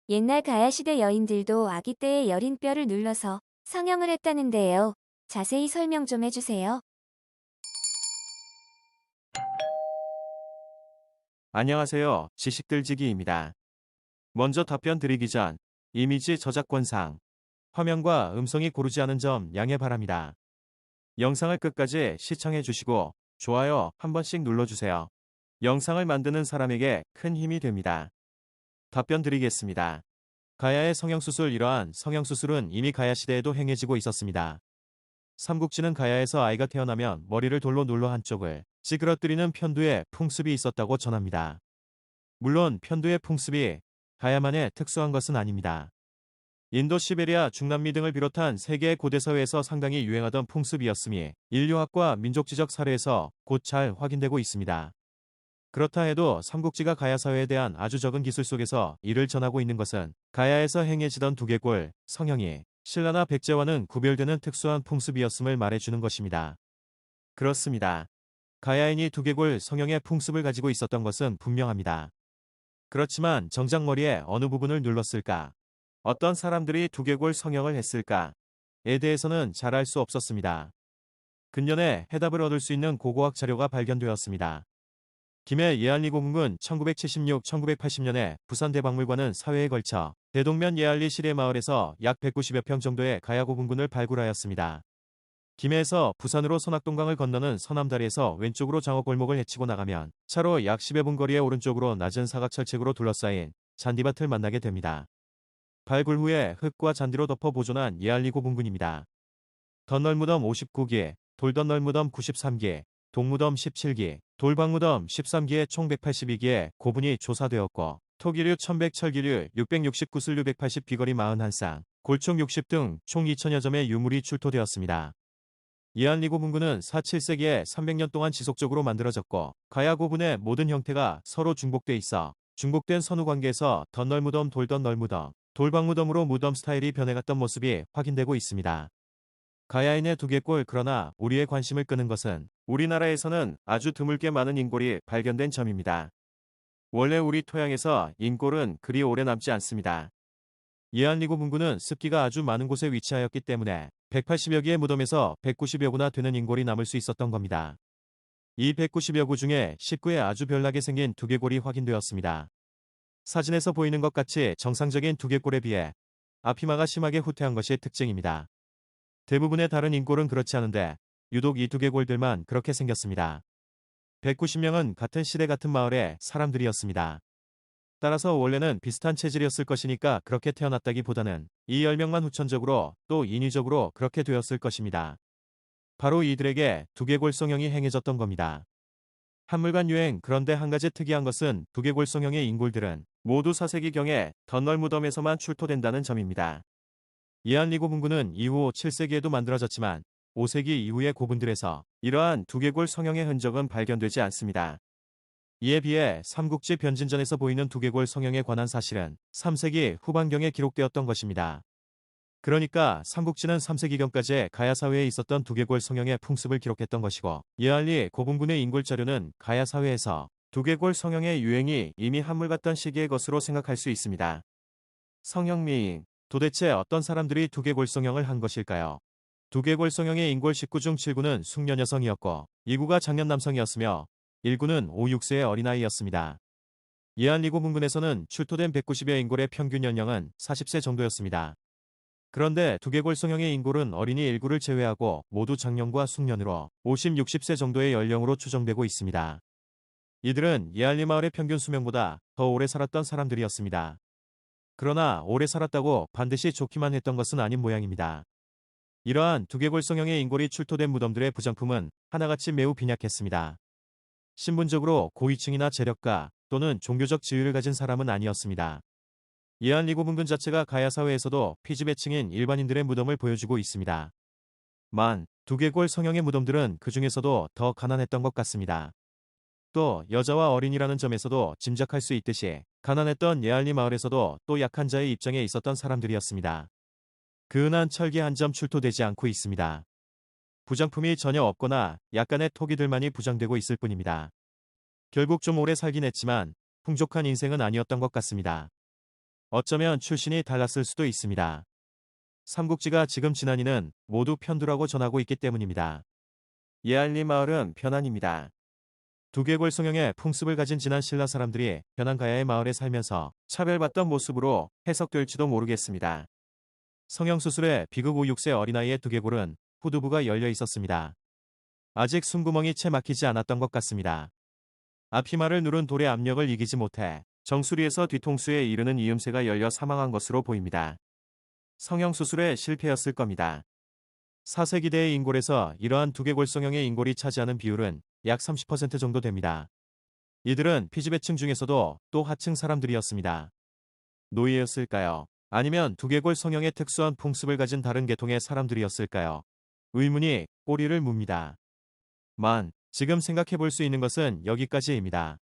옛날 가야시대 여인들도 아기 때의 여린 뼈를 눌러서 성형을 했다는데요. 자세히 설명 좀 해주세요. 안녕하세요. 지식들지기입니다. 먼저 답변 드리기 전 이미지 저작권상 화면과 음성이 고르지 않은 점 양해 바랍니다. 영상을 끝까지 시청해 주시고 좋아요 한 번씩 눌러주세요. 영상을 만드는 사람에게 큰 힘이 됩니다. 답변 드리겠습니다. 가야의 성형수술. 이러한 성형수술은 이미 가야 시대에도 행해지고 있었습니다. 삼국지는 가야에서 아이가 태어나면 머리를 돌로 눌러 한쪽을 찌그러뜨리는 편두의 풍습이 있었다고 전합니다. 물론 편두의 풍습이 가야만의 특수한 것은 아닙니다. 인도, 시베리아, 중남미 등을 비롯한 세계의 고대 사회에서 상당히 유행하던 풍습이었으니 인류학과 민족지적 사례에서 곧 잘 확인되고 있습니다. 그렇다 해도 삼국지가 가야 사회에 대한 아주 적은 기술 속에서 이를 전하고 있는 것은 가야에서 행해지던 두개골 성형이 신라나 백제와는 구별되는 특수한 풍습이었음을 말해주는 것입니다. 그렇습니다. 가야인이 두개골 성형의 풍습을 가지고 있었던 것은 분명합니다. 그렇지만 정작 머리의 어느 부분을 눌렀을까? 어떤 사람들이 두개골 성형을 했을까에 대해서는 잘 알 수 없었습니다. 근년에 해답을 얻을 수 있는 고고학 자료가 발견되었습니다. 김해 예알리 고궁은 1976-1980년에 부산대박물관은 사회에 걸쳐 대동면 예알리 시래마을에서 약 190여 평 정도의 가야고궁군을 발굴하였습니다. 김해에서 부산으로 선악동강을 건너는 서남다리에서 왼쪽으로 장어골목을 헤치고 나가면 차로 약 10여 분 거리의 오른쪽으로 낮은 사각철책으로 둘러싸인 잔디밭을 만나게 됩니다. 발굴 후에 흙과 잔디로 덮어 보존한 예알리고 궁군입니다. 덧널무덤 59기, 돌덧널무덤 93기, 동무덤 17기, 돌방무덤 13기의 총 182기의 고분이 조사되었고 토기류 1100 철기류 669슬류 180 비거리 41쌍, 골총 60 등 총 2000여 점의 유물이 출토되었습니다. 예알리고 궁군은 4-7세기에 300년 동안 지속적으로 만들어졌고 가야 고분의 모든 형태가 서로 중복돼 있어 중복된 선후 관계에서 덧널무덤, 돌덧널무덤, 돌방무덤으로 무덤 스타일이 변해갔던 모습이 확인되고 있습니다. 가야인의 두개골. 그러나 우리의 관심을 끄는 것은 우리나라에서는 아주 드물게 많은 인골이 발견된 점입니다. 원래 우리 토양에서 인골은 그리 오래 남지 않습니다. 예알리고 궁군은 습기가 아주 많은 곳에 위치하였기 때문에 180여 개의 무덤에서 190여 구나 되는 인골이 남을 수 있었던 겁니다. 이 190여 구 중에 19에 아주 별나게 생긴 두개골이 확인되었습니다. 사진에서 보이는 것 같이 정상적인 두개골에 비해 앞이마가 심하게 후퇴한 것이 특징입니다. 대부분의 다른 인골은 그렇지 않은데 유독 이 두개골들만 그렇게 생겼습니다. 190명은 같은 시대 같은 마을의 사람들이었습니다. 따라서 원래는 비슷한 체질이었을 것이니까 그렇게 태어났다기보다는 이 10명만 후천적으로 또 인위적으로 그렇게 되었을 것입니다. 바로 이들에게 두개골 성형이 행해졌던 겁니다. 한물간 유행. 그런데 한 가지 특이한 것은 두개골 성형의 인골들은 모두 4세기경에 덧널무덤에서만 출토된다는 점입니다. 예알리고 궁군은 이후 7세기에도 만들어졌지만 5세기 이후의 고분들에서 이러한 두개골 성형의 흔적은 발견되지 않습니다. 이에 비해 삼국지 변진전에서 보이는 두개골 성형에 관한 사실은 3세기 후반경에 기록되었던 것입니다. 그러니까 삼국지는 3세기경까지의 가야 사회에 있었던 두개골 성형의 풍습을 기록했던 것이고 예알리 고분군의 인골 자료는 가야 사회에서 두개골 성형의 유행이 이미 한물 같던 시기의 것으로 생각할 수 있습니다. 성형미인. 도대체 어떤 사람들이 두개골 성형을 한 것일까요? 두개골 성형의 인골 19 중 7구는 숙녀 여성이었고 2구가 장년 남성이었으며 1구는 5, 6세의 어린아이였습니다. 예알리고 궁군에서는 출토된 190여 인골의 평균 연령은 40세 정도였습니다. 그런데 두개골 성형의 인골은 어린이 1구를 제외하고 모두 장년과 숙년으로 50, 60세 정도의 연령으로 추정되고 있습니다. 이들은 예알리 마을의 평균 수명보다 더 오래 살았던 사람들이었습니다. 그러나 오래 살았다고 반드시 좋기만 했던 것은 아닌 모양입니다. 이러한 두개골 성형의 인골이 출토된 무덤들의 부장품은 하나같이 매우 빈약했습니다. 신분적으로 고위층이나 재력가 또는 종교적 지위를 가진 사람은 아니었습니다. 예알리고 궁군 자체가 가야 사회에서도 피지배층인 일반인들의 무덤을 보여주고 있습니다. 두개골 성형의 무덤들은 그 중에서도 더 가난했던 것 같습니다. 또 여자와 어린이라는 점에서도 짐작할 수 있듯이 가난했던 예알리 마을에서도 또 약한 자의 입장에 있었던 사람들이었습니다. 그 흔한 철기 한 점 출토되지 않고 있습니다. 부장품이 전혀 없거나 약간의 토기들만이 부장되고 있을 뿐입니다. 결국 좀 오래 살긴 했지만 풍족한 인생은 아니었던 것 같습니다. 어쩌면 출신이 달랐을 수도 있습니다. 삼국지가 지금 지난이는 모두 편두라고 전하고 있기 때문입니다. 예알리 마을은 편안입니다. 두개골 성형의 풍습을 가진 진한 신라 사람들이 편안가야의 마을에 살면서 차별받던 모습으로 해석될지도 모르겠습니다. 성형수술에 비극 5, 6세 어린아이의 두개골은 후두부가 열려 있었습니다. 아직 숨구멍이 채 막히지 않았던 것 같습니다. 앞이마를 누른 돌의 압력을 이기지 못해 정수리에서 뒤통수에 이르는 이음새가 열려 사망한 것으로 보입니다. 성형수술에 실패였을 겁니다. 4세기대의 인골에서 이러한 두개골 성형의 인골이 차지하는 비율은 약 30% 정도 됩니다. 이들은 피지배층 중에서도 또 하층 사람들이었습니다. 노예였을까요? 아니면 두개골 성형의 특수한 풍습을 가진 다른 계통의 사람들이었을까요? 의문이 꼬리를 뭅니다. 지금 생각해 볼 수 있는 것은 여기까지입니다.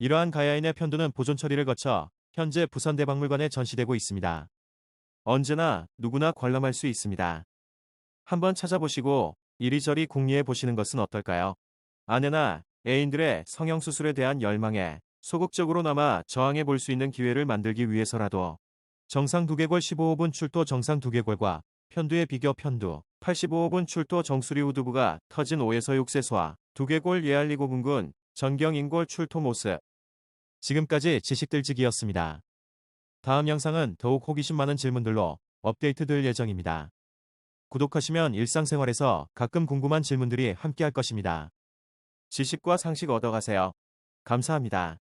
이러한 가야인의 편두는 보존 처리를 거쳐 현재 부산대박물관에 전시되고 있습니다. 언제나 누구나 관람할 수 있습니다. 한번 찾아보시고 이리저리 궁리해 보시는 것은 어떨까요? 아내나 애인들의 성형수술에 대한 열망에 소극적으로나마 저항해 볼 수 있는 기회를 만들기 위해서라도 정상 두개골 15호분 출토 정상 두개골과 편두의 비교 편두 85호분 출토 정수리 후두부가 터진 5에서 6세소와 두개골 예알리고군군 전경인골 출토 모습. 지금까지 지식들지기였습니다. 다음 영상은 더욱 호기심 많은 질문들로 업데이트될 예정입니다. 구독하시면 일상생활에서 가끔 궁금한 질문들이 함께할 것입니다. 지식과 상식 얻어가세요. 감사합니다.